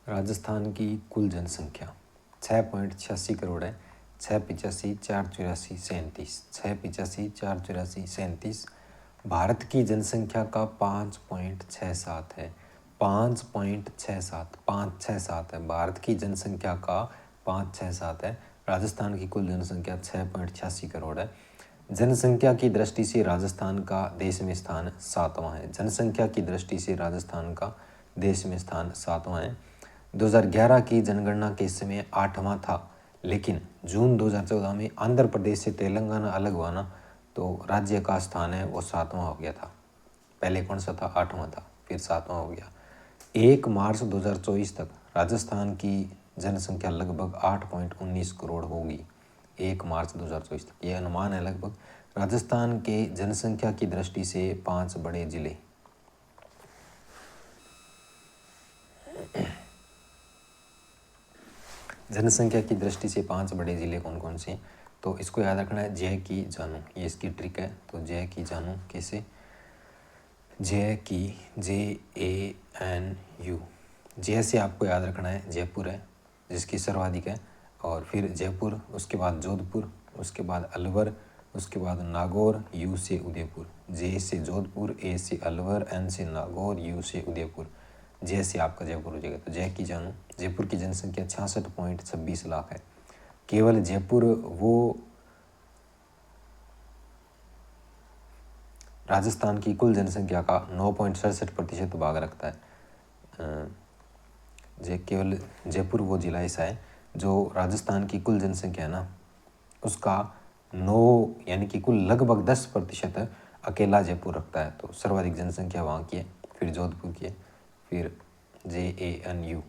राजस्थान की कुल जनसंख्या 6.86 करोड़ है। 685 484 37 685 484 37 भारत की जनसंख्या का 5.67 है। 5.67 है भारत की जनसंख्या का 5.67 है। राजस्थान की कुल जनसंख्या 6.86 करोड़ है। जनसंख्या की दृष्टि से राजस्थान का देश में स्थान 7वां है। जनसंख्या की दृष्टि से राजस्थान का देश में स्थान 7वां है। 2011 की जनगणना के समय 8वां था, लेकिन जून 2014 में आंध्र प्रदेश से तेलंगाना अलग हुआ ना, तो राज्य का स्थान है वो 7वां हो गया था। पहले कौन सा था? 8वां था, फिर 7वां हो गया। 1 मार्च 2024 तक राजस्थान की जनसंख्या लगभग 8.19 करोड़ होगी। 1 मार्च 2024 तक, ये अनुमान है लगभग। राजस्थान के जनसंख्या की दृष्टि से 5 बड़े जिले, जनसंख्या की दृष्टि से 5 बड़े ज़िले कौन कौन से हैं? तो इसको याद रखना है, जय की जानू, ये इसकी ट्रिक है। तो जय की जानू कैसे? जय की JANU, जय से आपको याद रखना है जयपुर है जिसकी सर्वाधिक है, और फिर जयपुर, उसके बाद जोधपुर, उसके बाद अलवर, उसके बाद नागौर, U से उदयपुर। J से जोधपुर, A से अलवर, N से नागौर, U से उदयपुर। जय से आपका जयपुर हो जाएगा। तो जय की जानू, जयपुर की जनसंख्या 66.26 लाख है। केवल जयपुर वो राजस्थान की कुल जनसंख्या का 9.67% भाग रखता है। केवल जयपुर वो जिला ऐसा है जो राजस्थान की कुल जनसंख्या है ना, उसका 9 यानी कि कुल लगभग 10% अकेला जयपुर रखता है। तो सर्वाधिक जनसंख्या वहाँ की है, फिर जोधपुर की है, फिर JANU,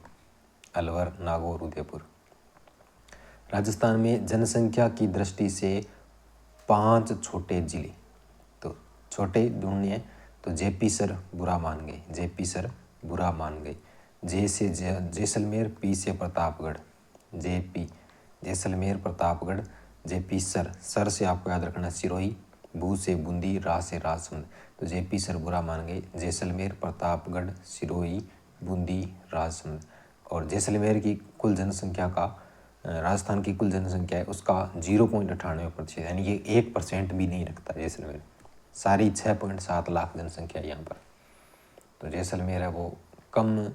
अलवर, नागौर, उदयपुर। राजस्थान में जनसंख्या की दृष्टि से 5 छोटे जिले, तो छोटे ढूंढने हैं तो JP सर बुरा मान गए, JP सर बुरा मान गए। J से जैसलमेर, P से Pratapgarh, JP Jaisalmer Pratapgarh. JP sir, sir से आपको याद रखना सिरोही, भू से बूंदी, रा से राजसमंद। तो JP सर बुरा मान गए, जैसलमेर, प्रतापगढ़, सिरोही, बूंदी, राजसमंद। और जैसलमेर की कुल जनसंख्या का, राजस्थान की कुल जनसंख्या है उसका 0.98%, यानी कि 1% भी नहीं रखता जैसलमेर। सारी 6.7 लाख जनसंख्या यहाँ पर। तो जैसलमेर है वो कम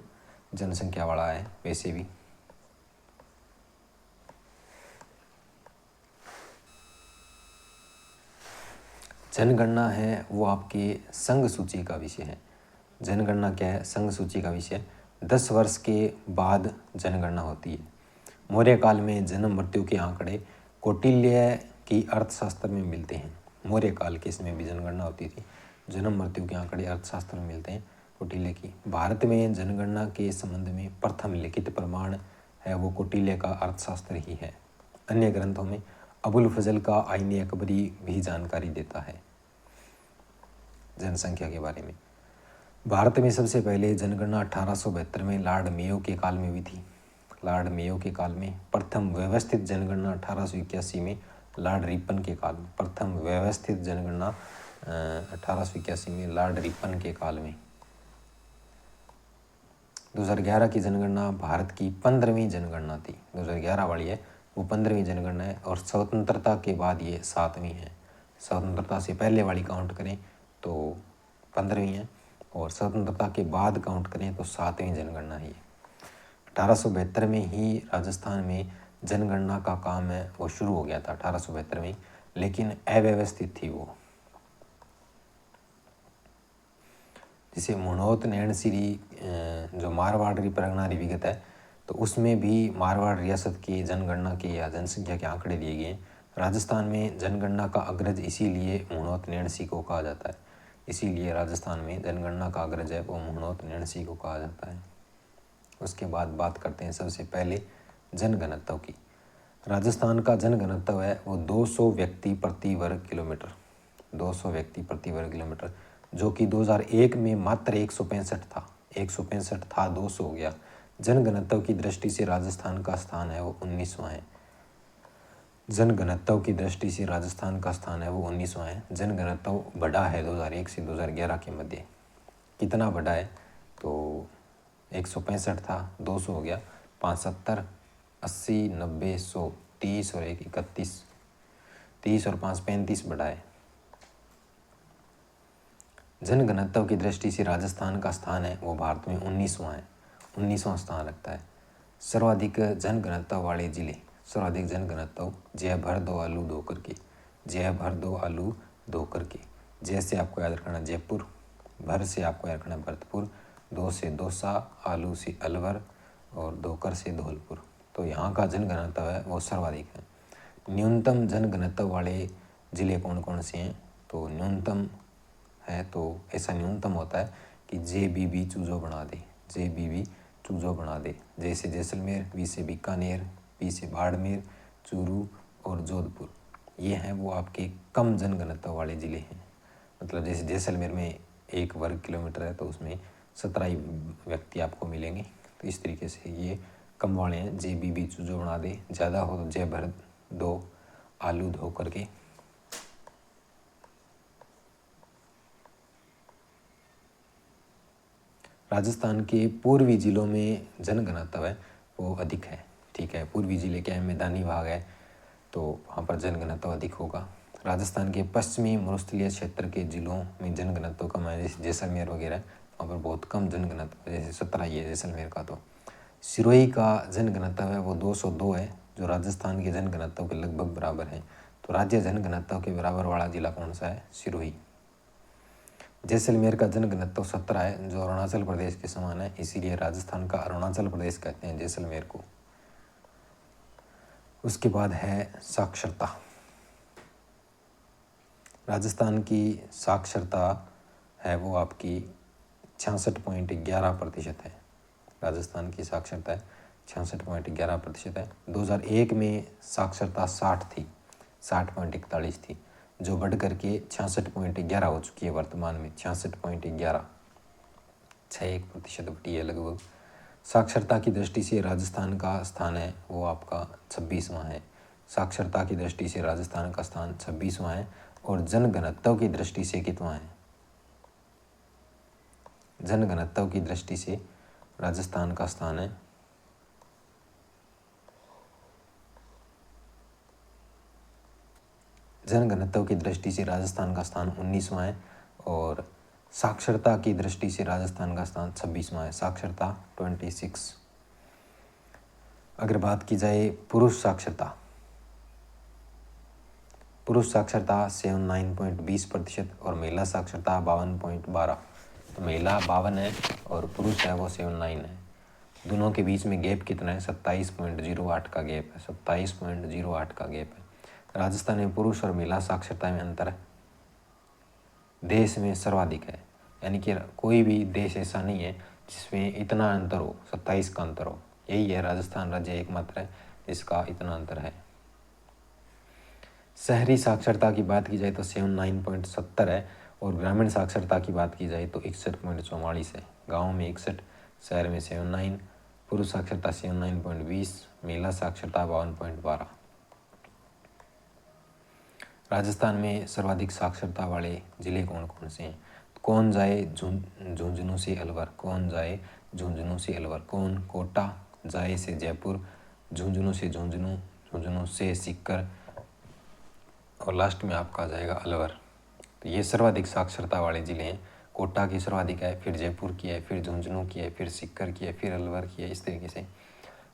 जनसंख्या वाला है वैसे भी। जनगणना है वो आपके संघ सूची का विषय है। जनगणना क्या है? संघ सूची का विषय। 10 वर्ष के बाद जनगणना होती है। मौर्य काल में जन्म मृत्यु के आंकड़े कौटिल्य की अर्थशास्त्र में मिलते हैं। मौर्य काल के इसमें भी जनगणना होती थी। जन्म मृत्यु के आंकड़े अर्थशास्त्र में मिलते हैं कौटिल्य की। भारत में जनगणना के संबंध में प्रथम लिखित प्रमाण है वो कौटिल्य का अर्थशास्त्र ही है। अन्य ग्रंथों में अबुल फजल का आईने अकबरी भी जानकारी देता है जनसंख्या के बारे में। भारत में सबसे पहले जनगणना 1872 में लॉर्ड मेयो के काल में हुई थी। लॉर्ड मेयो के काल में। प्रथम व्यवस्थित जनगणना 1881 में लॉर्ड रिपन के काल में। प्रथम व्यवस्थित जनगणना 1881 में लॉर्ड रिपन के काल में। 2011 की जनगणना भारत की 15वीं जनगणना थी। 2011 वाली है वो 15वीं जनगणना है, और स्वतंत्रता के बाद ये 7वीं है। स्वतंत्रता से पहले वाली काउंट करें तो 15वीं है, और स्वतंत्रता के बाद काउंट करें तो 7वीं जनगणना ही है। 1872 में ही राजस्थान में जनगणना का काम है वो शुरू हो गया था 1872 में, लेकिन अव्यवस्थित थी वो। जिसे मुणौत नैणसीरी जो मारवाड़ी परगनारी विगत है, तो उसमें भी मारवाड़ रियासत की जनगणना के या जनसंख्या के आंकड़े दिए गए हैं। राजस्थान में जनगणना का अग्रज इसीलिए मुणौत नैणसी को कहा जाता है। इसीलिए राजस्थान में जनगणना का अग्रज है वो मुणौत नैणसी को कहा जाता है। उसके बाद बात करते हैं सबसे पहले जनघनत्व की। राजस्थान का जनघनत्व है वो 200 व्यक्ति प्रति वर्ग किलोमीटर। 200 व्यक्ति प्रति वर्ग किलोमीटर, जो कि 2001 में मात्र 165 था। 165 था, 200 हो गया। जनघनत्व की दृष्टि से राजस्थान का स्थान है वो 19वां है। जनघनत्व की दृष्टि से राजस्थान का स्थान है वो 19वां है। जनघनत्व बढ़ा है 2001 से 2011 के मध्य। कितना बढ़ा है? तो 165 था, 200 हो गया, 75, 80, 90, 100, 30 और 1 31, 30 और 5 35 बढ़ाए। जनघनत्व की दृष्टि से राजस्थान का स्थान है वो भारत में 19वां है, 19वां स्थान रखता है। सर्वाधिक जनघनत्व वाले जिले, सर्वाधिक जनघनत्व जय भर दो आलू धोकर के, जय भर दो आलू धोकर के। जय से आपको याद रखना जयपुर, भर से आपको याद रखना भरतपुर, दो से दौसा, आलू से अलवर और धोकर से धौलपुर। तो यहाँ का जनघनत्व है वो सर्वाधिक है। न्यूनतम जनघनत्व वाले जिले कौन कौन से हैं? तो न्यूनतम है तो ऐसा न्यूनतम होता है कि JBB चूजो बना दे, JBB चूजो बना दे। जैसे जैसलमेर, B से बीकानेर, B से बाड़मेर, चूरू और जोधपुर, ये हैं वो आपके कम जनघनत्व वाले ज़िले हैं। मतलब जैसे जैसलमेर में 1 वर्ग किलोमीटर है तो उसमें 17 ही व्यक्ति आपको मिलेंगे। तो इस तरीके से ये कम वाले हैं। JBB चूजो बना दे, ज़्यादा हो तो जय भर दो आलू धो करके। राजस्थान के पूर्वी जिलों में जनघनत्व है वो अधिक है। ठीक है, पूर्वी जिले क्या है, मैदानी भाग है तो वहाँ पर जनघनत्व अधिक होगा। राजस्थान के पश्चिमी मरुस्थलीय क्षेत्र के जिलों में जनघनत्व कम है, जैसे जैसलमेर वगैरह, वहाँ पर बहुत कम जनघनत्व, जैसे 17 ही है जैसलमेर का। तो सिरोही का जनघनत्व है वो 202 है, जो राजस्थान के जनघनत्व के लगभग बराबर है। तो राज्य जनघनत्व के बराबर वाला जिला कौन सा है? सिरोही। जैसलमेर का जनघनत्व 17 है, जो अरुणाचल प्रदेश के समान है, इसीलिए राजस्थान का अरुणाचल प्रदेश कहते हैं जैसलमेर को। उसके बाद है साक्षरता। राजस्थान की साक्षरता है वो आपकी 66.11% है। राजस्थान की साक्षरता है 66.11% है। 2001 में साक्षरता 60 थी, 60.41 थी, जो बढ़ करके 66.11 हो चुकी है वर्तमान में। 66.11, 61% बढ़ी है लगभग। साक्षरता की दृष्टि से राजस्थान का स्थान है वो आपका 26वां है। साक्षरता की दृष्टि से राजस्थान का स्थान 26वां है। और जनघनत्व की दृष्टि से कितवां है? जनघनत्व की दृष्टि से राजस्थान का स्थान है जनघनत्व की दृष्टि से राजस्थान का स्थान 19वां है। और साक्षरता की दृष्टि से राजस्थान का स्थान 26वां है, साक्षरता 26। अगर बात की जाए पुरुष साक्षरता, पुरुष साक्षरता 79.20% और महिला साक्षरता 52.12। तो महिला 52 है और पुरुष है वो 79 है। दोनों के बीच में गैप कितना है? 27.08 का गैप है, 27.08 का गैप है। राजस्थान में पुरुष और महिला साक्षरता में अंतर देश में सर्वाधिक है, यानी कि कोई भी देश ऐसा नहीं है जिसमें इतना अंतर हो, 27 का अंतर हो। यही है, राजस्थान राज्य एकमात्र है जिसका इतना अंतर है। शहरी साक्षरता की बात की जाए तो 79.70 है और ग्रामीण साक्षरता की बात की जाए तो 61.44 है। गाँव में 61, शहर में 79। पुरुष साक्षरता 79.20, महिला साक्षरता 52.12। राजस्थान में सर्वाधिक साक्षरता वाले जिले कौन कौन से हैं? कौन जाए झुंझुनू से अलवर, कौन जाए झुंझुनू से अलवर, कौन कोटा, जाए से जयपुर, झुंझुनू से झुंझुनू, झुंझुनू से सीकर और लास्ट में आपका आ जाएगा अलवर। तो ये सर्वाधिक साक्षरता वाले ज़िले हैं। कोटा की सर्वाधिक है, फिर जयपुर की है, फिर झुंझुनू की है, फिर सीकर की है, फिर अलवर की है। इस तरीके से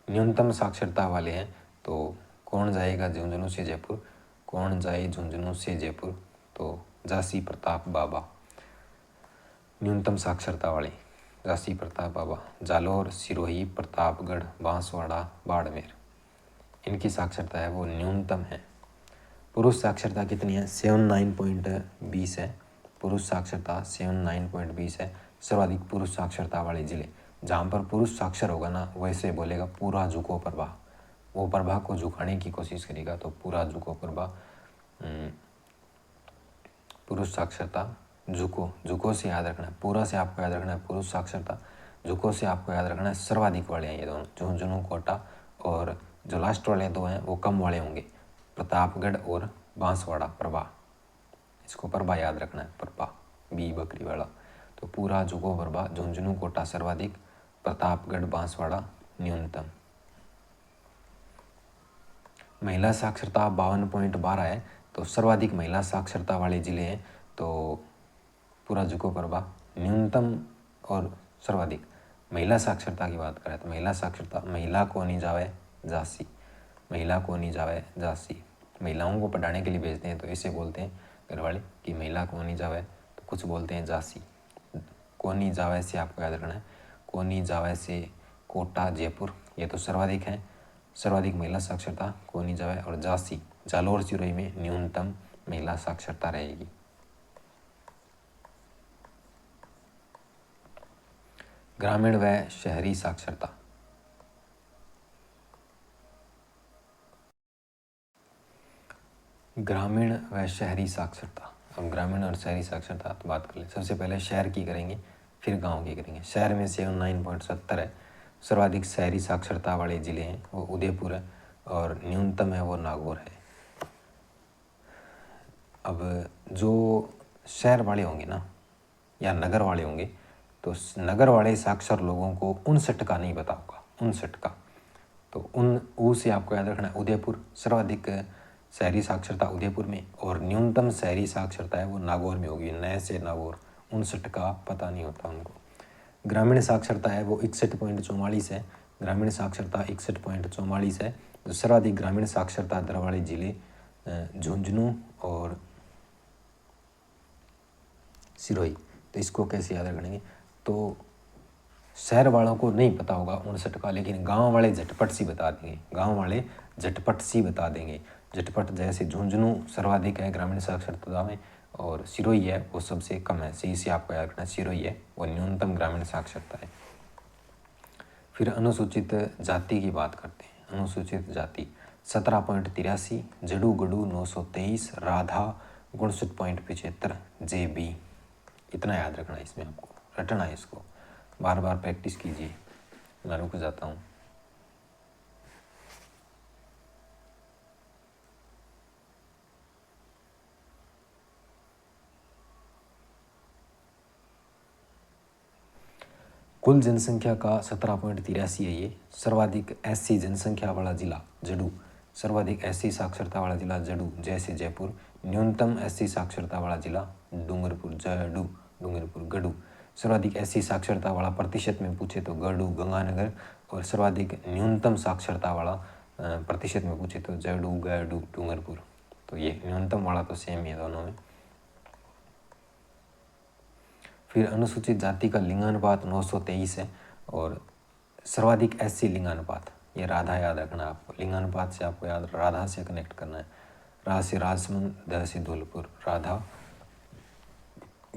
न्यूनतम साक्षरता वाले हैं। तो कौन जाएगा झुंझुनू से जयपुर, कौन जाए झुंझुनू से जयपुर? तो झांसी प्रताप बाबा न्यूनतम साक्षरता वाले, झांसी प्रताप बाबा। जालौर, सिरोही, प्रतापगढ़, बांसवाड़ा, बाड़मेर, इनकी साक्षरता है वो न्यूनतम है। पुरुष साक्षरता कितनी है? 79.20 है। पुरुष साक्षरता 79.20 है। सर्वाधिक पुरुष साक्षरता वाले जिले, जहाँ पर पुरुष साक्षर होगा ना वैसे बोलेगा पूरा झुको प्रभा, वो प्रभा को झुकाने की कोशिश करेगा। तो पूरा झुको प्रभा, पुरुष साक्षरता झुको, झुको से याद रखना है, पूरा से आपको याद रखना है पुरुष साक्षरता, झुको से आपको याद रखना है सर्वाधिक वाले हैं ये दोनों, झुंझुनू, कोटा। और जो लास्ट वाले दो हैं वो कम वाले होंगे, प्रतापगढ़ और बांसवाड़ा, प्रभा। इसको प्रभा याद रखना है, प्रभा, बी बकरी वाला। तो पूरा झुको प्रभा, झुंझुनू, कोटा सर्वाधिक प्रतापगढ़ बांसवाड़ा न्यूनतम। महिला साक्षरता 52.12 है, तो सर्वाधिक महिला साक्षरता वाले जिले हैं तो पूरा जुको परबा। न्यूनतम और सर्वाधिक महिला साक्षरता की बात करें तो महिला साक्षरता, महिला को नहीं जावे झांसी, महिला को नहीं जावे झांसी। महिलाओं को पढ़ाने के लिए भेजते हैं तो इसे बोलते हैं घर वाले कि महिला को नहीं जावे, तो कुछ बोलते हैं झांसी। को नहीं जावे से आपको याद रखना है, को नहीं जावे से कोटा जयपुर, ये तो सर्वाधिक है, सर्वाधिक महिला साक्षरता को नहीं जावे। और झांसी जालोर सिरोही में न्यूनतम महिला साक्षरता रहेगी। ग्रामीण व शहरी साक्षरता। ग्रामीण व शहरी साक्षरता। अब ग्रामीण और शहरी साक्षरता तो बात कर ले। सबसे पहले शहर की करेंगे, फिर गांव की करेंगे। शहर में 79.70 है, सर्वाधिक शहरी साक्षरता वाले जिले हैं वो उदयपुर है और न्यूनतम है वो नागौर है। अब जो शहर वाले होंगे ना या नगर वाले होंगे तो नगर वाले साक्षर लोगों को 59 का नहीं पता होगा, 59 का। तो ऊ से आपको याद रखना है उदयपुर, सर्वाधिक शहरी साक्षरता उदयपुर में और न्यूनतम शहरी साक्षरता है वो नागौर में होगी, नए से नागौर। 59 का पता नहीं होता उनको। ग्रामीण साक्षरता है वो 61.44 है, ग्रामीण साक्षरता 61.44 है। तो सर्वाधिक ग्रामीण साक्षरता दर वाले जिले झुंझुनू और सिरोही। तो इसको कैसे याद रखेंगे, तो शहर वालों को नहीं पता होगा 59 का, लेकिन गांव वाले झटपट सी बता देंगे, गांव वाले झटपट सी बता देंगे। झटपट जैसे झुंझुनू सर्वाधिक है ग्रामीण साक्षरता में और सिरोही है वो सबसे कम है, सही से आपको याद रखना, सिरोही है वो न्यूनतम ग्रामीण साक्षरता है। फिर अनुसूचित जाति की बात करते हैं। अनुसूचित जाति 17.83, जड़ू गड़ू 923, राधा 59.75, JB। इतना याद रखना है, इसमें आपको रटना है, इसको बार बार प्रैक्टिस कीजिए। मैं रुक जाता हूँ। कुल जनसंख्या का 17.83 है ये। सर्वाधिक SC जनसंख्या वाला जिला जड़ू, सर्वाधिक SC साक्षरता वाला जिला जड़ू जैसे जयपुर। न्यूनतम SC साक्षरता वाला जिला डूंगरपुर, जड़ू डूंगरपुर गढ़ू। सर्वाधिक SC साक्षरता वाला प्रतिशत में पूछे तो गढ़ू गंगानगर, और सर्वाधिक न्यूनतम साक्षरता वाला प्रतिशत में पूछे तो जड़ू गढ़ू डूंगरपुर। तो ये न्यूनतम वाला तो सेम ही है दोनों में। फिर अनुसूचित जाति का लिंगानुपात 923 है और सर्वाधिक SC लिंगानुपात, ये राधा याद रखना है आपको। लिंगानुपात से आपको याद राधा से कनेक्ट करना है। रा से राजसमंद, द से धौलपुर, राधा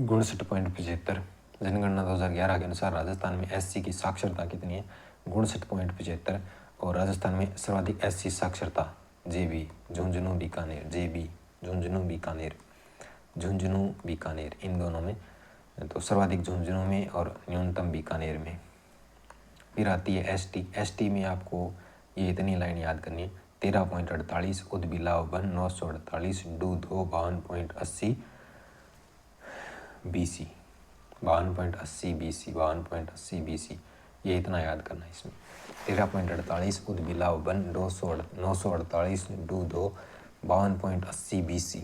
59.75। जनगणना 2011 के अनुसार राजस्थान में SC की साक्षरता कितनी है, 59.75। और राजस्थान में सर्वाधिक SC साक्षरता JB झुंझुनू बीकानेर, JB झुंझुनू बीकानेर, झुंझुनू बीकानेर, इन दोनों में। तो सर्वाधिक झुंझुनू में और न्यूनतम बीकानेर में। फिर आती है ST में आपको ये इतनी लाइन याद करनी है, 13.48, उदबिलाव वन 948, डूधो 52.80 BC, 52.80 BC, 52.80 BC, ये इतना याद करना है इसमें। 13.48, उदबिलाव वन 948, डूधो 52.80 BC।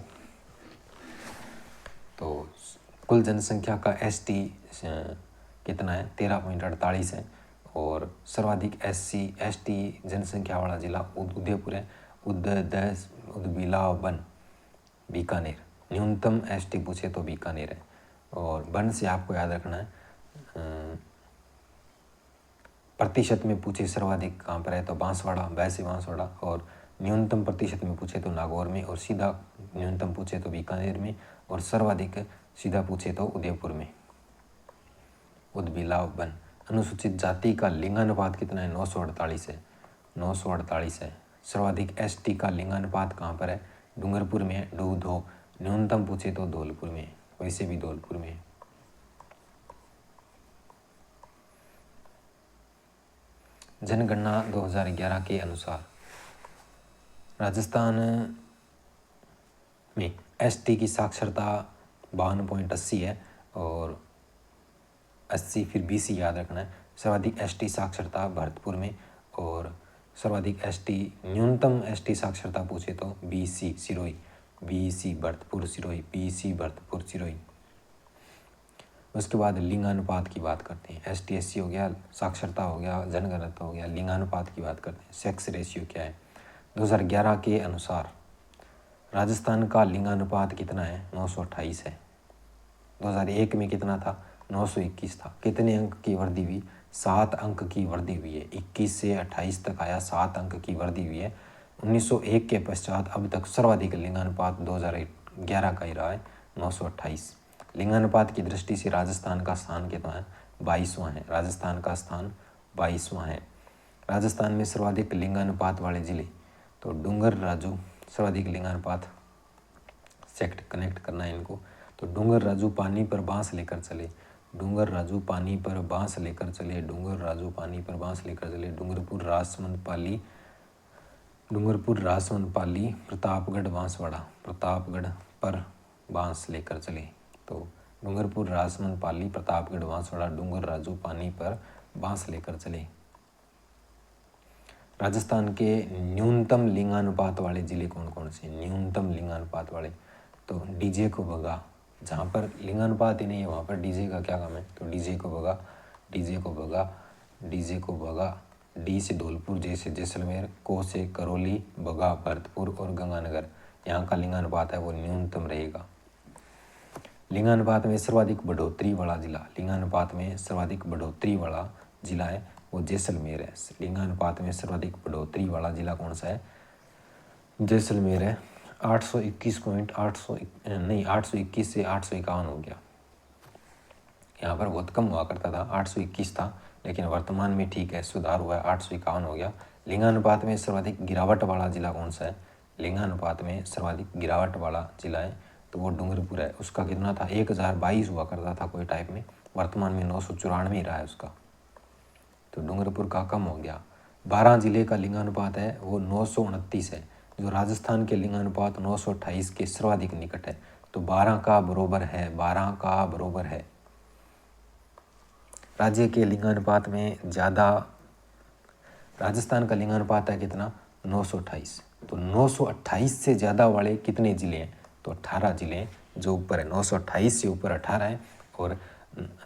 तो कुल जनसंख्या का ST कितना है, 13.48 है। और सर्वाधिक ST जनसंख्या वाला जिला उदयपुर है, उदबिलाव वन बीकानेर। न्यूनतम ST पूछे तो बीकानेर है। और वन से आपको याद रखना है, प्रतिशत में पूछे सर्वाधिक कहाँ पर है तो बांसवाड़ा, वैसे बांसवाड़ा। और न्यूनतम प्रतिशत में पूछे तो नागौर में, और सीधा न्यूनतम पूछे तो बीकानेर में, और सर्वाधिक सीधा पूछे तो उदयपुर में, उदबिलाव वन। अनुसूचित जाति का लिंगानुपात कितना है, 948 है, 948 है। सर्वाधिक ST का लिंगानुपात कहाँ पर है, डूंगरपुर में है, डूधो। न्यूनतम पूछे तो धौलपुर में, वैसे भी धौलपुर में है। जनगणना 2011 के अनुसार राजस्थान में ST की साक्षरता 52.80 है और 80 फिर BC याद रखना है। सर्वाधिक एसटी साक्षरता भरतपुर में, और सर्वाधिक एसटी न्यूनतम एसटी साक्षरता पूछे तो BC Sirohi, BC Bharatpur Sirohi, BC Bharatpur Sirohi. उसके बाद लिंगानुपात की बात करते हैं। एस टी एस सी हो गया, साक्षरता हो गया, जनगणना हो गया, लिंगानुपात की बात करते हैं। सेक्स रेशियो क्या है? 2011 के अनुसार राजस्थान का लिंगानुपात कितना है? 928 है। 2001 में कितना था? 921 था। कितने अंक की वृद्धि हुई? 7 अंक की वृद्धि हुई है। 21 से 28 तक आया, 7 अंक की वृद्धि हुई है। 1901 के पश्चात अब तक सर्वाधिक लिंगानुपात 2011 का ही रहा है, 928। लिंगानुपात की दृष्टि से राजस्थान का स्थान कितना है? 22वां है। राजस्थान का स्थान 22वां है। राजस्थान में सर्वाधिक लिंगानुपात वाले जिले तो डूंगर राजू, सर्वाधिक लिंगानुपात, सेक्ट कनेक्ट करना है इनको। तो डूंगर राजू पानी पर बांस लेकर चले, डूंगर राजू पानी पर बांस लेकर चले, डूंगर राजू पानी पर बांस लेकर चले। डूंगरपुर, राजसमंद पाली, डूंगरपुर, राजसमंद पाली, प्रतापगढ़, बांसवाड़ा, प्रतापगढ़ पर बांस लेकर चले। तो डूंगरपुर, राजसमंद पाली, प्रतापगढ़, बांसवाड़ा, डूंगर राजू पानी पर बांस लेकर चले। राजस्थान के न्यूनतम लिंगानुपात वाले जिले कौन कौन से? न्यूनतम लिंगानुपात वाले तो डीजे को भगा, जहाँ पर लिंगानुपात ही नहीं है वहाँ पर डीजे का क्या काम है? तो डीजे को भगा, डीजे को भगा, डीजे को भगा। डी से धौलपुर, जे से जैसलमेर, को से करौली, बगा भरतपुर और गंगानगर। यहाँ का लिंगानुपात है वो न्यूनतम रहेगा। लिंगानुपात में सर्वाधिक बढ़ोतरी वाला जिला, लिंगानुपात में सर्वाधिक बढ़ोतरी वाला जिला है वो जैसलमेर है। लिंगानुपात में सर्वाधिक बढ़ोतरी वाला जिला कौन सा है? जैसलमेर है। 821 से 851 हो गया। यहाँ पर बहुत कम हुआ करता था, 821 था, लेकिन वर्तमान में ठीक है, सुधार हुआ है, 851 हो गया। लिंगानुपात में सर्वाधिक गिरावट वाला जिला कौन सा है? लिंगानुपात में सर्वाधिक गिरावट वाला जिला है तो वो डूंगरपुर है। उसका कितना था? 1022 हुआ करता था कोई टाइप में, वर्तमान में 994 रहा है उसका, तो डूंगरपुर का कम हो गया। 12 जिले का लिंगानुपात है वो 929 है, जो राजस्थान के लिंगानुपात 928 के सर्वाधिक निकट है। तो 12 का बरोबर है, 12 का बरोबर है। राज्य के लिंगानुपात में ज़्यादा, राजस्थान का लिंगानुपात है कितना? 928। तो 928 से ज़्यादा वाले कितने ज़िले हैं? तो 18 ज़िले हैं जो ऊपर है। 928 से ऊपर 18 है और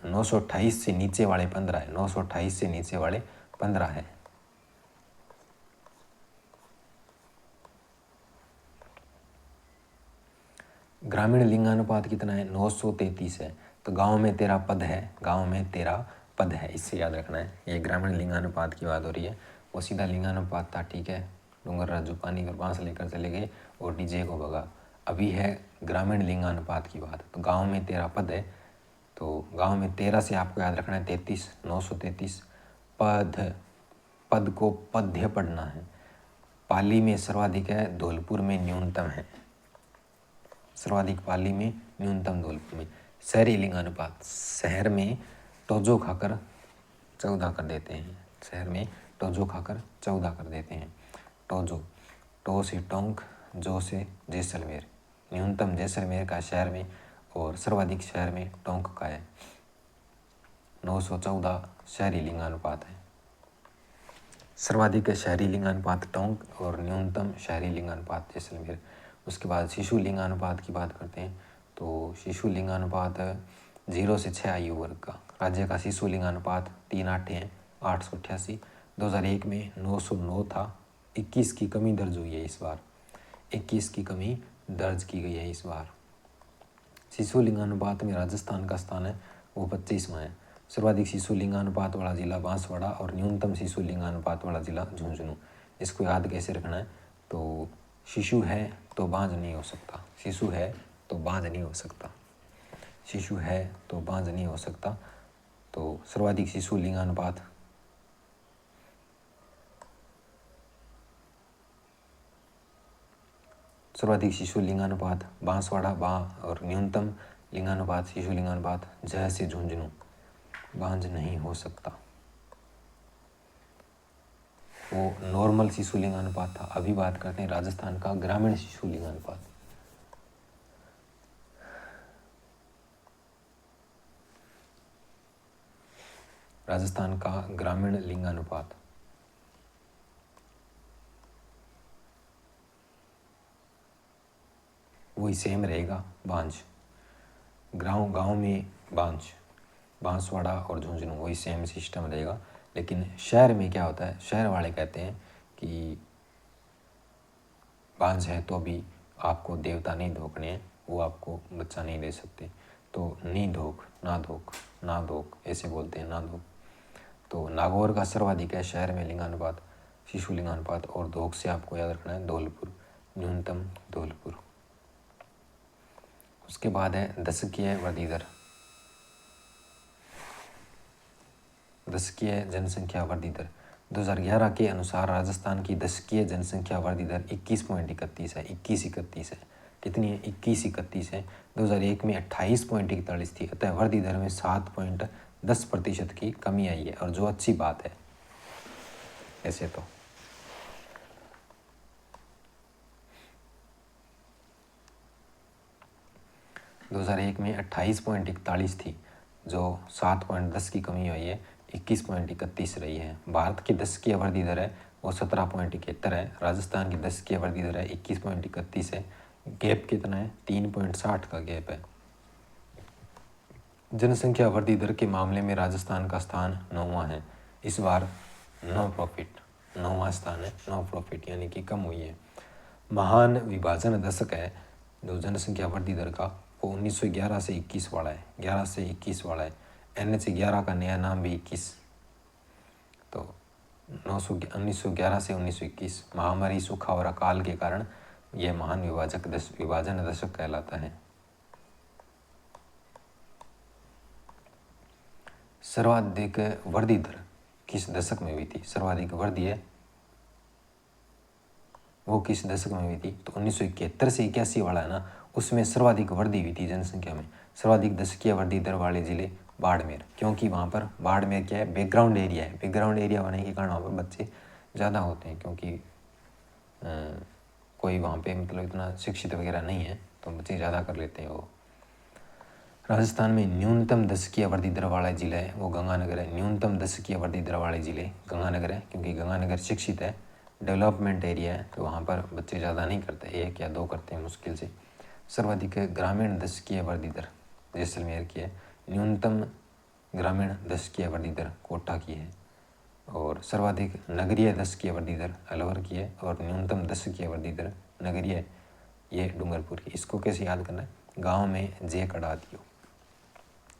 928 से नीचे वाले 15 है। 928 से नीचे वाले 15 है। ग्रामीण लिंगानुपात कितना है? 933 है। तो गांव में 13 पद है, गांव में 13 पद है, इससे याद रखना है। ये ग्रामीण लिंगानुपात की बात हो रही है, वो सीधा लिंगानुपात था, ठीक है। डूंगर राजू पानी पर बांस लेकर चले गए और डीजे को भगा। अभी है ग्रामीण लिंगानुपात की बात। तो गाँव में 13 पद है, तो गांव में 13 से आपको याद रखना है 33, 933। पद, पद को पद्य पढ़ना है। पाली में सर्वाधिक है, धौलपुर में न्यूनतम है। सर्वाधिक पाली में, न्यूनतम धौलपुर में। शहरी लिंगानुपात, शहर में टोजो खाकर 14 कर देते हैं। शहर में टोजो खाकर 14 कर देते हैं। टोजो, टो से टोंक, जो से जैसलमेर। न्यूनतम जैसलमेर का शहर में और सर्वाधिक शहर में टोंक का है। 914 शहरी लिंगानुपात है। सर्वाधिक शहरी लिंगानुपात टोंक और न्यूनतम शहरी लिंगानुपात जैसलमेर। उसके बाद शिशु लिंगानुपात की बात करते हैं। तो शिशु लिंगानुपात 0 से 6 आयु वर्ग का। राज्य का शिशु लिंगानुपात 3 है, 888। 2001 में 909 था। 21 की कमी दर्ज हुई है इस बार, 21 की कमी दर्ज की गई है इस बार। शिशु लिंगानुपात में राजस्थान का स्थान है वो 25वां है। सर्वाधिक शिशु लिंगानुपात वाला जिला बांसवाड़ा और न्यूनतम शिशु लिंगानुपात वाला जिला झुंझुनू। इसको याद कैसे रखना है? तो शिशु है तो बांझ नहीं हो सकता, शिशु है तो बांझ नहीं हो सकता, शिशु है तो बांझ नहीं हो सकता। तो सर्वाधिक शिशु लिंगानुपात सर्वाधिक शिशु लिंगानुपात बांसवाड़ा बा और न्यूनतम लिंगानुपात शिशु लिंगानुपात जय से झुंझुनू, बांझ नहीं हो सकता। वो नॉर्मल शिशु लिंगानुपात था। अभी बात करते हैं राजस्थान का ग्रामीण शिशु लिंगानुपात। राजस्थान का ग्रामीण लिंगानुपात, वही सेम रहेगा। गांव में बांसवाड़ा और झुंझुनू वही सेम सिस्टम रहेगा। लेकिन शहर में क्या होता है, शहर वाले कहते हैं कि बांझ है तो भी आपको देवता नहीं धोकने हैं, वो आपको बच्चा नहीं दे सकते। तो नहीं धोक, ना धोक ऐसे बोलते हैं, ना धोक। तो नागौर का सर्वाधिक है शहर में लिंगानुपात, शिशु लिंगानुपात। और धोक से आपको याद रखना है धौलपुर, न्यूनतम धौलपुर। उसके बाद है दशकीय वृद्धि दर। दशकीय जनसंख्या वृद्धि दर 2011 के अनुसार राजस्थान की दशकीय जनसंख्या वृद्धि दर 21.31 है। 21-31 है। कितनी है? 21-31 है। 2001 में 28.41 थी। अतः वृद्धि दर में 7.10% की कमी आई है, और जो अच्छी बात है ऐसे तो। दो 2001 में 28.41 थी, जो 7.10 की कमी हुई है, 21.31 रही है। भारत की दशकीय वृद्धि दर है वो 17.71 है। राजस्थान की दशकीय वृद्धि दर है 21.31 है। गैप कितना है? 3.60 का गैप है। जनसंख्या वृद्धि दर के मामले में राजस्थान का स्थान 9वां है। इस बार नो प्रॉफिट, 9वां स्थान है, नो प्रॉफिट यानी कि कम हुई है। महान विभाजन दशक है जो जनसंख्या वृद्धि दर का, वो 1911 से 21 वाला है। 11 से 21 वाला है। NH11 का नया नाम भी 21। तो 1911 से 1921 महामारी, सूखा और अकाल के कारण यह महान विभाजन दशक कहलाता है। सर्वाधिक वृद्धि दर किस दशक में हुई थी? सर्वाधिक वृद्धि है वो किस दशक में हुई थी? तो 1971 से 81 वाला है ना, उसमें सर्वाधिक वृद्धि हुई थी जनसंख्या में। सर्वाधिक दशकीय वृद्धि दर वाले जिले बाड़मेर, क्योंकि वहाँ पर बाड़मेर क्या है? बैकग्राउंड एरिया है। बैकग्राउंड एरिया होने के कारण वहाँ पर बच्चे ज़्यादा होते हैं, क्योंकि कोई वहाँ पे मतलब इतना शिक्षित वगैरह नहीं है, तो बच्चे ज़्यादा कर लेते हैं वो। राजस्थान में न्यूनतम दशकीय वृद्धि दर वाला जिला है वो गंगानगर है। न्यूनतम दशकीय वृद्धि दर वाले जिले गंगानगर है, क्योंकि गंगानगर शिक्षित है, डेवलपमेंट एरिया है, तो वहाँ पर बच्चे ज़्यादा नहीं करते, 1 या 2 करते हैं मुश्किल से। सर्वाधिक ग्रामीण दशकीय वृद्धि दर जैसलमेर की है। न्यूनतम ग्रामीण दशकीय वृद्धि दर कोटा की है। और सर्वाधिक नगरीय दशकीय वृद्धि दर अलवर की है। और न्यूनतम दशकीय वृद्धि दर नगरीय ये डूंगरपुर की। इसको कैसे याद करना है? गाँव में जे कड़ा दियो।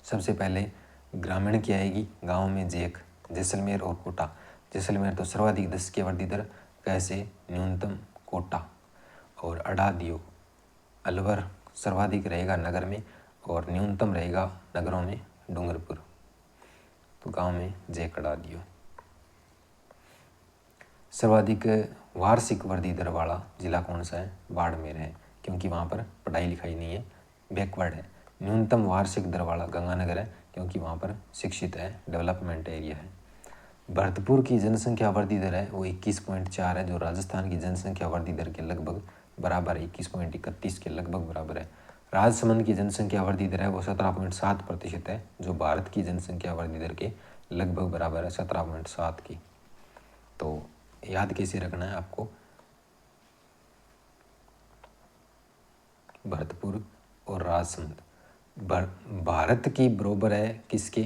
सबसे पहले ग्रामीण की आएगी, गांव में जेक, जैसलमेर और कोटा। जैसलमेर तो सर्वाधिक दशकीय वृद्धि दर, कैसे? न्यूनतम कोटा। और अड़ा दियो अलवर सर्वाधिक रहेगा नगर में, और न्यूनतम रहेगा नगरों में डूंगरपुर। तो गांव में जेक अड़ा दियो। सर्वाधिक वार्षिक वृद्धि दर वाला जिला कौन सा है? बाड़मेर है, क्योंकि वहाँ पर पढ़ाई लिखाई नहीं है, बैकवर्ड है। न्यूनतम वार्षिक दर वाला गंगानगर है, क्योंकि वहाँ पर शिक्षित है, डेवलपमेंट एरिया है। भरतपुर की जनसंख्या वृद्धि दर है वो 21.4 है, जो राजस्थान की जनसंख्या वृद्धि दर के लगभग बराबर है, 21.31 के लगभग बराबर है। राजसमंद की जनसंख्या वृद्धि दर है वो 17.7% है, जो भारत की जनसंख्या वृद्धि दर के लगभग बराबर है, 17.7 की। तो याद कैसे रखना है आपको? भरतपुर और राजसमंद भारत की बरोबर है किसके?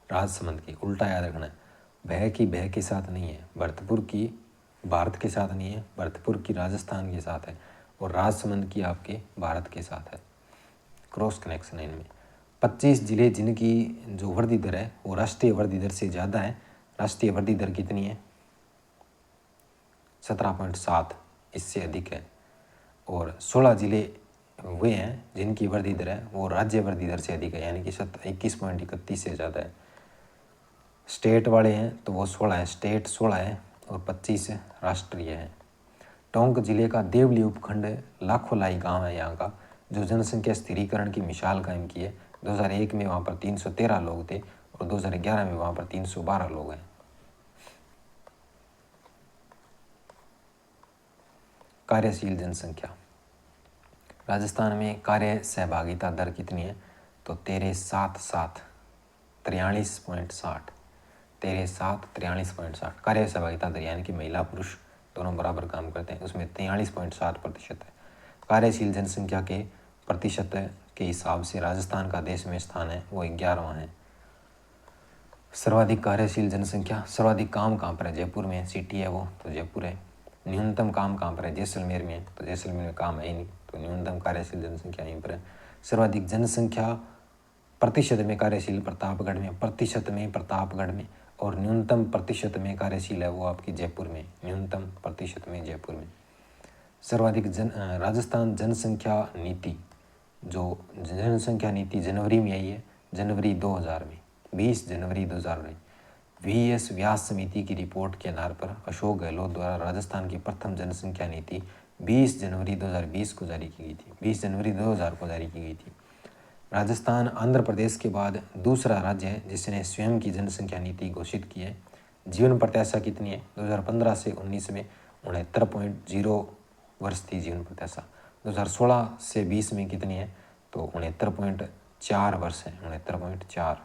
राजसमंद की। उल्टा याद रखना है, भय के साथ नहीं है। भरतपुर की भारत के साथ नहीं है, भरतपुर की राजस्थान के साथ है, और राजसमंद की आपके भारत के साथ है। क्रॉस कनेक्शन है इनमें। 25 जिले जिनकी जो वृद्धि दर है वो राष्ट्रीय वृद्धि दर से ज़्यादा है। राष्ट्रीय वृद्धि दर कितनी है? 17.7, इससे अधिक है। और 16 जिले वे हैं जिनकी वृद्धि दर है वो राज्य वृद्धि दर से अधिक है, यानी कि 21.31 से ज़्यादा है। स्टेट वाले हैं तो वो 16 है, स्टेट 16 है, और 25 राष्ट्रीय है। टोंक जिले का देवली उपखंड लाखों लाई गांव है यहाँ का, जो जनसंख्या स्थिरीकरण की मिसाल कायम की है। 2001 में वहाँ पर 313 लोग थे, और 2011 में वहाँ पर 312 लोग हैं। कार्यशील जनसंख्या राजस्थान में कार्य सहभागिता दर कितनी है? तो 13.77 43.60, 43.60। कार्य सहभागिता दर यानी कि महिला पुरुष दोनों बराबर काम करते हैं, उसमें 43.60% है। कार्यशील जनसंख्या के प्रतिशत के हिसाब से राजस्थान का देश में स्थान है वो 11वां है। सर्वाधिक कार्यशील जनसंख्या, सर्वाधिक काम कहाँ पर है? जयपुर में, सिटी है वो तो जयपुर है। न्यूनतम काम कहाँ पर है? जैसलमेर में, तो जैसलमेर में काम है ही नहीं, तो न्यूनतम कार्यशील जनसंख्या यहीं पर है। सर्वाधिक जनसंख्या प्रतिशत में कार्यशील प्रतापगढ़ में, प्रतिशत में प्रतापगढ़ में, और न्यूनतम प्रतिशत में कार्यशील है वो आपकी जयपुर में, न्यूनतम प्रतिशत में जयपुर में। सर्वाधिक राजस्थान जनसंख्या नीति, जो जनसंख्या नीति जनवरी में आई है, जनवरी 2000 में, 20 जनवरी 2000 में VS व्यास समिति की रिपोर्ट के आधार पर अशोक गहलोत द्वारा राजस्थान की प्रथम जनसंख्या नीति 20 जनवरी 2020 को जारी की गई थी, 20 जनवरी 2000 को जारी की गई थी। राजस्थान आंध्र प्रदेश के बाद दूसरा राज्य है जिसने स्वयं की जनसंख्या नीति घोषित की है। जीवन प्रत्याशा कितनी है? 2015 से 19 में 69.0 वर्ष थी जीवन प्रत्याशा। 2016 से 20 में कितनी है? तो 69.4 वर्ष है, 69.4।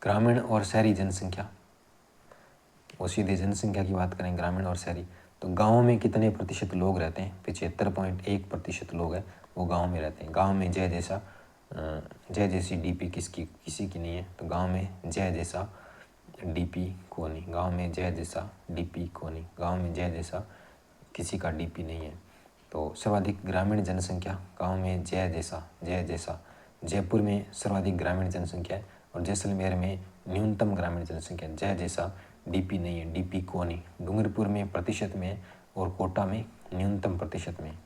ग्रामीण और शहरी जनसंख्या, वो सीधे जनसंख्या की बात करें ग्रामीण और शहरी, तो गाँव में कितने प्रतिशत लोग रहते हैं? 75.1% लोग हैं वो गाँव में रहते हैं। गाँव में जय जैसी डीपी किसी की नहीं है, तो गाँव में जय जैसा डीपी को नहीं, गाँव में जय जैसा डीपी को नहीं, गाँव में जय जैसा किसी का डीपी नहीं है। तो सर्वाधिक ग्रामीण जनसंख्या गाँव में जय जैसा। जयपुर में सर्वाधिक ग्रामीण जनसंख्या है, और जैसलमेर में न्यूनतम ग्रामीण जनसंख्या, जय जैसा डीपी नहीं है, डीपी को नहीं। डूंगरपुर में प्रतिशत में और कोटा में न्यूनतम प्रतिशत में।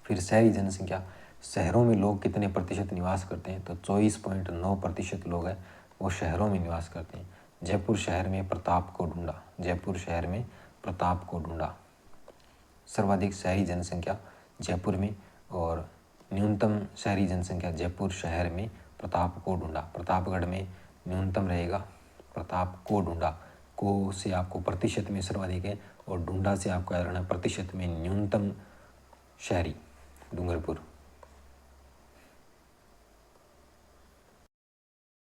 फिर शहरी जनसंख्या, शहरों में लोग कितने प्रतिशत निवास करते हैं? तो 24.9% लोग हैं वो शहरों में निवास करते हैं। जयपुर शहर में प्रताप को ढूंढा, जयपुर शहर में प्रताप को ढूंढा। सर्वाधिक शहरी जनसंख्या जयपुर में, और न्यूनतम शहरी जनसंख्या जयपुर शहर में प्रताप को ढूंढा। प्रतापगढ़ में न्यूनतम रहेगा, प्रताप को ढूंढा, को से आपको प्रतिशत में सर्वाधिक है, और ढूंढा से आपको याद रखना प्रतिशत में न्यूनतम शहरी डूंगरपुर।